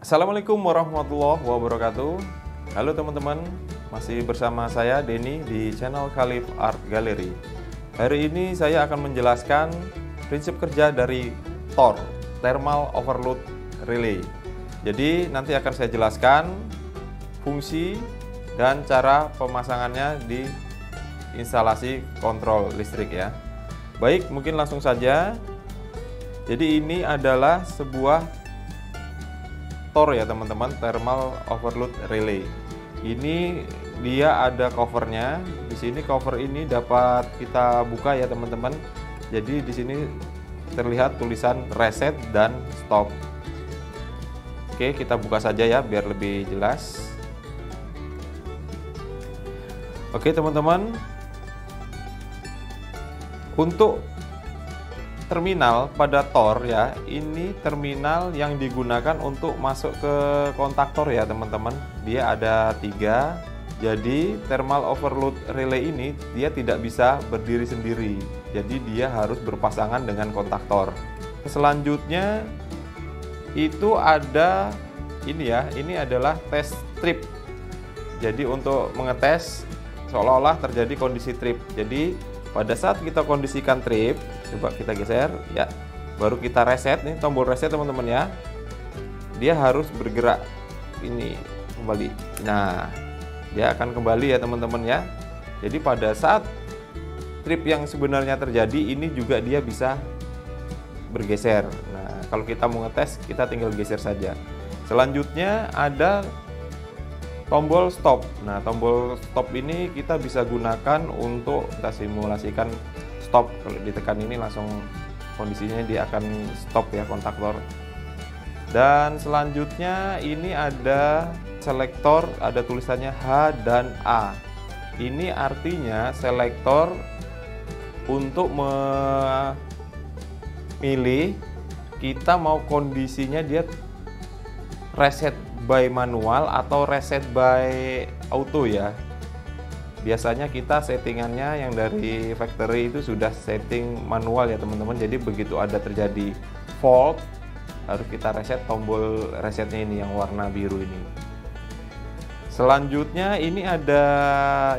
Assalamualaikum warahmatullahi wabarakatuh. Halo teman-teman, masih bersama saya Denny di channel Khalif Art Gallery. Hari ini saya akan menjelaskan prinsip kerja dari TOR, Thermal Overload Relay. Jadi nanti akan saya jelaskan fungsi dan cara pemasangannya di instalasi kontrol listrik ya. Baik, mungkin langsung saja. Jadi ini adalah sebuah TOR ya teman-teman, Thermal Overload Relay. Ini dia ada covernya. Di sini cover ini dapat kita buka ya teman-teman. Jadi di sini terlihat tulisan reset dan stop. Oke, kita buka saja ya biar lebih jelas. Oke teman-teman, untuk terminal pada TOR ya, ini terminal yang digunakan untuk masuk ke kontaktor ya teman-teman. Dia ada 3. Jadi thermal overload relay ini dia tidak bisa berdiri sendiri. Jadi dia harus berpasangan dengan kontaktor. Selanjutnya itu ada ini ya, ini adalah test trip. Jadi untuk mengetes seolah-olah terjadi kondisi trip. Jadi pada saat kita kondisikan trip, coba kita geser ya, baru kita reset nih, tombol reset teman-teman ya, dia harus bergerak ini kembali. Nah, dia akan kembali ya teman-teman ya. Jadi pada saat trip yang sebenarnya terjadi, ini juga dia bisa bergeser. Nah, kalau kita mau ngetes, kita tinggal geser saja. Selanjutnya ada tombol stop. Nah, tombol stop ini kita bisa gunakan untuk kita simulasikan stop. Kalau ditekan ini langsung kondisinya dia akan stop ya kontaktor. Dan selanjutnya ini ada selektor, ada tulisannya H dan A. Ini artinya selektor untuk memilih kita mau kondisinya dia reset by manual atau reset by auto ya. Biasanya kita settingannya yang dari factory itu sudah setting manual ya teman-teman. Jadi begitu ada terjadi fault, harus kita reset tombol resetnya ini yang warna biru ini. Selanjutnya ini ada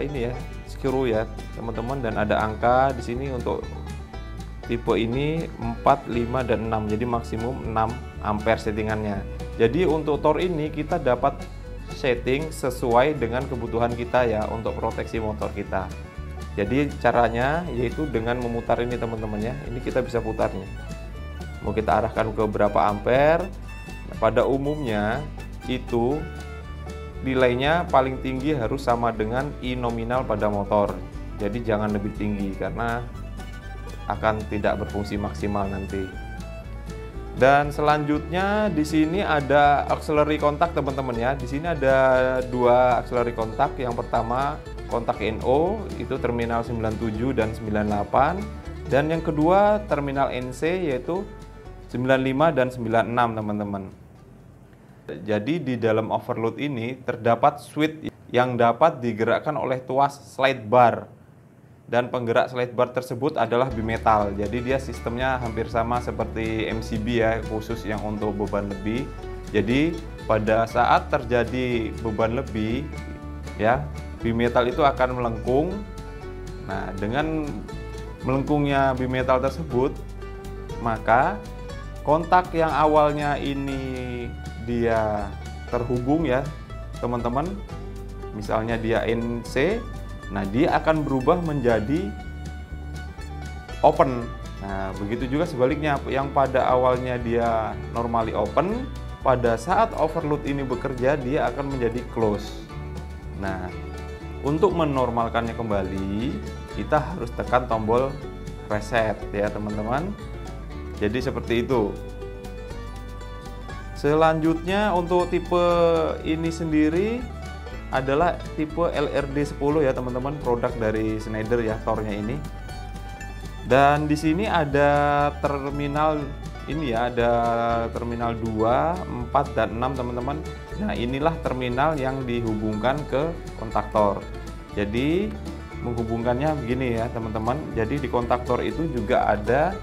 ini ya, screw ya teman-teman, dan ada angka di sini untuk tipe ini 4, 5 dan 6. Jadi maksimum 6 ampere settingannya. Jadi untuk TOR ini kita dapat setting sesuai dengan kebutuhan kita ya untuk proteksi motor kita. Jadi caranya yaitu dengan memutar ini teman-teman ya. Ini kita bisa putar nih. Mau kita arahkan ke berapa ampere. Nah, pada umumnya itu nilainya paling tinggi harus sama dengan I nominal pada motor. Jadi jangan lebih tinggi karena akan tidak berfungsi maksimal nanti. Dan selanjutnya di sini ada auxiliary kontak teman-teman ya. Di sini ada 2 auxiliary kontak. Yang pertama kontak NO itu terminal 97 dan 98, dan yang kedua terminal NC yaitu 95 dan 96 teman-teman. Jadi di dalam overload ini terdapat switch yang dapat digerakkan oleh tuas slide bar. Dan penggerak slide bar tersebut adalah bimetal. Jadi dia sistemnya hampir sama seperti MCB ya, khusus yang untuk beban lebih. Jadi pada saat terjadi beban lebih ya, bimetal itu akan melengkung. Nah, dengan melengkungnya bimetal tersebut, maka kontak yang awalnya ini dia terhubung ya teman-teman, misalnya dia NC, nah dia akan berubah menjadi open. Nah begitu juga sebaliknya, yang pada awalnya dia normally open, pada saat overload ini bekerja dia akan menjadi close. Nah untuk menormalkannya kembali kita harus tekan tombol reset ya teman-teman. Jadi seperti itu. Selanjutnya untuk tipe ini sendiri adalah tipe LRD10 ya teman-teman, produk dari Schneider ya TOR-nya ini. Dan di sini ada terminal ini ya, ada terminal 2, 4 dan 6 teman-teman. Nah, inilah terminal yang dihubungkan ke kontaktor. Jadi menghubungkannya begini ya teman-teman. Jadi di kontaktor itu juga ada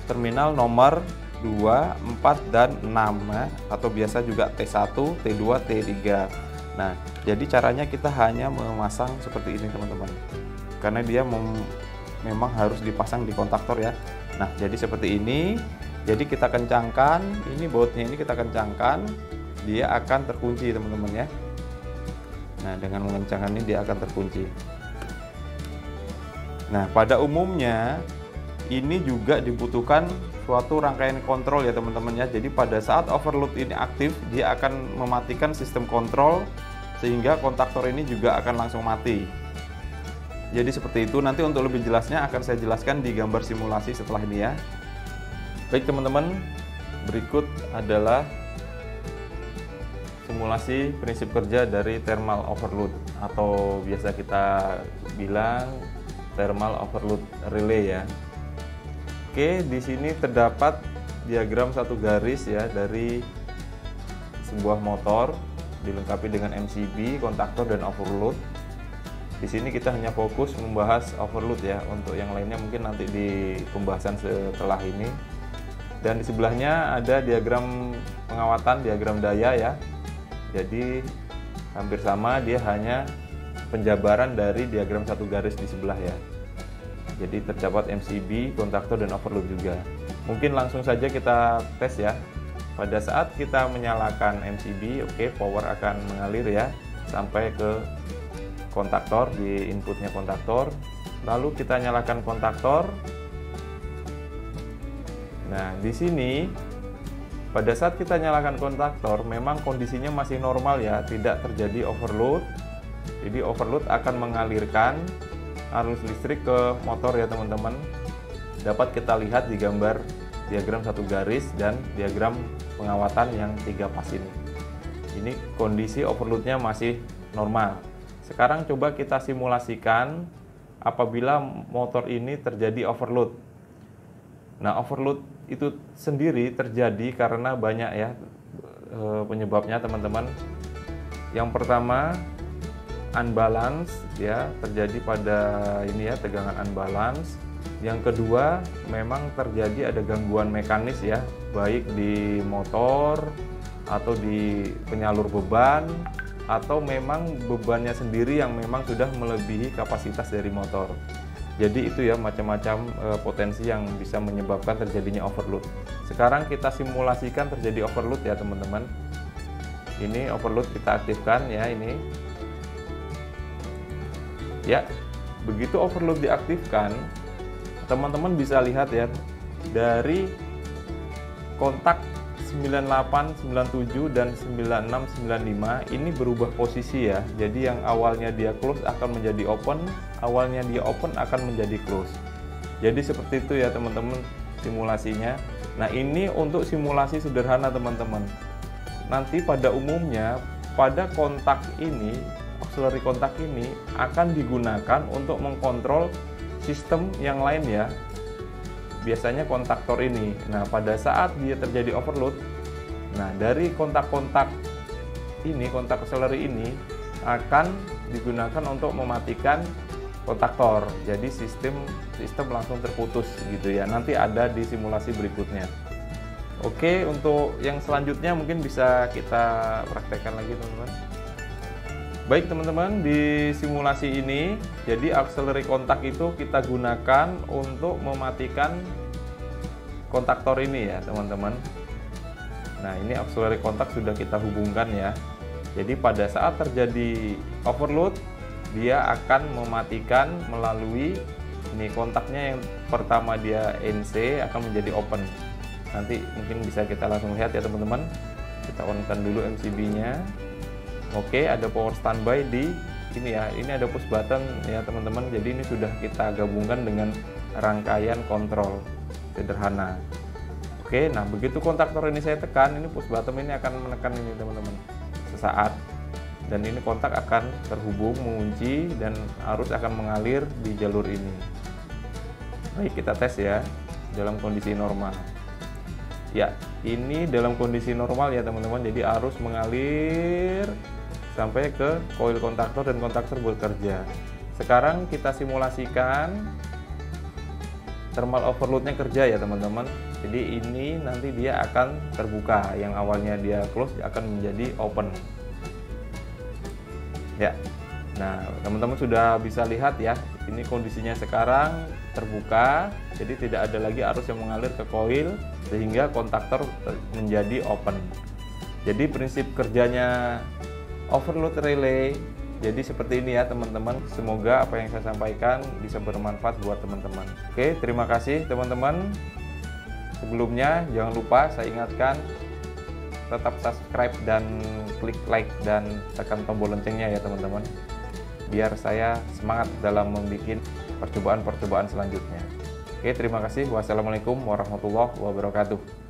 terminal nomor 2, 4, dan 6 ya, atau biasa juga T1, T2, T3. Nah, jadi caranya kita hanya memasang seperti ini teman-teman, karena dia memang harus dipasang di kontaktor ya. Nah, jadi seperti ini. Jadi kita kencangkan, ini bautnya ini kita kencangkan, dia akan terkunci teman-teman ya. Nah, dengan mengencangkan ini dia akan terkunci. Nah, pada umumnya ini juga dibutuhkan suatu rangkaian kontrol ya teman-teman ya. Jadi pada saat overload ini aktif, dia akan mematikan sistem kontrol sehingga kontaktor ini juga akan langsung mati. Jadi seperti itu. Nanti untuk lebih jelasnya akan saya jelaskan di gambar simulasi setelah ini ya. Baik teman-teman, berikut adalah simulasi prinsip kerja dari thermal overload, atau biasa kita bilang thermal overload relay ya. Oke, di sini terdapat diagram satu garis ya dari sebuah motor dilengkapi dengan MCB, kontaktor, dan overload. Di sini kita hanya fokus membahas overload ya. Untuk yang lainnya mungkin nanti di pembahasan setelah ini. Dan di sebelahnya ada diagram pengawatan, diagram daya ya. Jadi hampir sama, dia hanya penjabaran dari diagram satu garis di sebelah ya. Jadi terdapat MCB, kontaktor, dan overload juga. Mungkin langsung saja kita tes ya. Pada saat kita menyalakan MCB, oke, power akan mengalir ya sampai ke kontaktor, di inputnya kontaktor. Lalu kita nyalakan kontaktor. Nah, di sini pada saat kita nyalakan kontaktor, memang kondisinya masih normal ya, tidak terjadi overload. Jadi overload akan mengalirkan arus listrik ke motor ya teman-teman. Dapat kita lihat di gambar diagram satu garis dan diagram pengawatan yang 3 pas ini. Ini kondisi overloadnya masih normal. Sekarang coba kita simulasikan apabila motor ini terjadi overload. Nah, overload itu sendiri terjadi karena banyak ya penyebabnya teman-teman. Yang pertama, unbalance ya, terjadi pada ini ya, tegangan unbalance. Yang kedua, memang terjadi ada gangguan mekanis ya, baik di motor atau di penyalur beban, atau memang bebannya sendiri yang memang sudah melebihi kapasitas dari motor. Jadi itu ya macam-macam potensi yang bisa menyebabkan terjadinya overload. Sekarang kita simulasikan terjadi overload ya teman-teman. Ini overload kita aktifkan ya, ini. Ya, begitu overload diaktifkan, teman-teman bisa lihat ya dari kontak 98, 97, dan 96, 95 ini berubah posisi ya. Jadi yang awalnya dia close akan menjadi open, awalnya dia open akan menjadi close. Jadi seperti itu ya teman-teman simulasinya. Nah, ini untuk simulasi sederhana teman-teman. Nanti pada umumnya pada kontak ini, auxiliary kontak ini akan digunakan untuk mengkontrol sistem yang lain ya. Biasanya kontaktor ini. Nah, pada saat dia terjadi overload, nah dari kontak-kontak ini, kontak auxiliary ini akan digunakan untuk mematikan kontaktor. Jadi sistem langsung terputus gitu ya. Nanti ada di simulasi berikutnya. Oke, untuk yang selanjutnya mungkin bisa kita praktekkan lagi teman-teman. Baik teman-teman, di simulasi ini jadi auxiliary kontak itu kita gunakan untuk mematikan kontaktor ini ya teman-teman. Nah, ini auxiliary kontak sudah kita hubungkan ya. Jadi pada saat terjadi overload, dia akan mematikan melalui ini kontaknya. Yang pertama dia NC akan menjadi open. Nanti mungkin bisa kita langsung lihat ya teman-teman. Kita on-kan dulu MCB-nya. Oke, ada power standby di ini ya. Ini ada push button ya teman-teman. Jadi ini sudah kita gabungkan dengan rangkaian kontrol sederhana. Oke, nah begitu kontaktor ini saya tekan, ini push button ini akan menekan ini teman-teman sesaat. Dan ini kontak akan terhubung, mengunci, dan arus akan mengalir di jalur ini. Baik, kita tes ya dalam kondisi normal. Ya, ini dalam kondisi normal ya teman-teman. Jadi arus mengalir sampai ke koil kontaktor dan kontaktor bekerja. Sekarang kita simulasikan thermal overloadnya kerja ya teman-teman. Jadi ini nanti dia akan terbuka, yang awalnya dia close akan menjadi open ya. Nah teman-teman sudah bisa lihat ya, ini kondisinya sekarang terbuka, jadi tidak ada lagi arus yang mengalir ke koil sehingga kontaktor menjadi open. Jadi prinsip kerjanya overload relay jadi seperti ini ya teman-teman. Semoga apa yang saya sampaikan bisa bermanfaat buat teman-teman. Oke, terima kasih teman-teman. Sebelumnya jangan lupa saya ingatkan, tetap subscribe dan klik like dan tekan tombol loncengnya ya teman-teman, biar saya semangat dalam membuat percobaan-percobaan selanjutnya. Oke, terima kasih. Wassalamualaikum warahmatullahi wabarakatuh.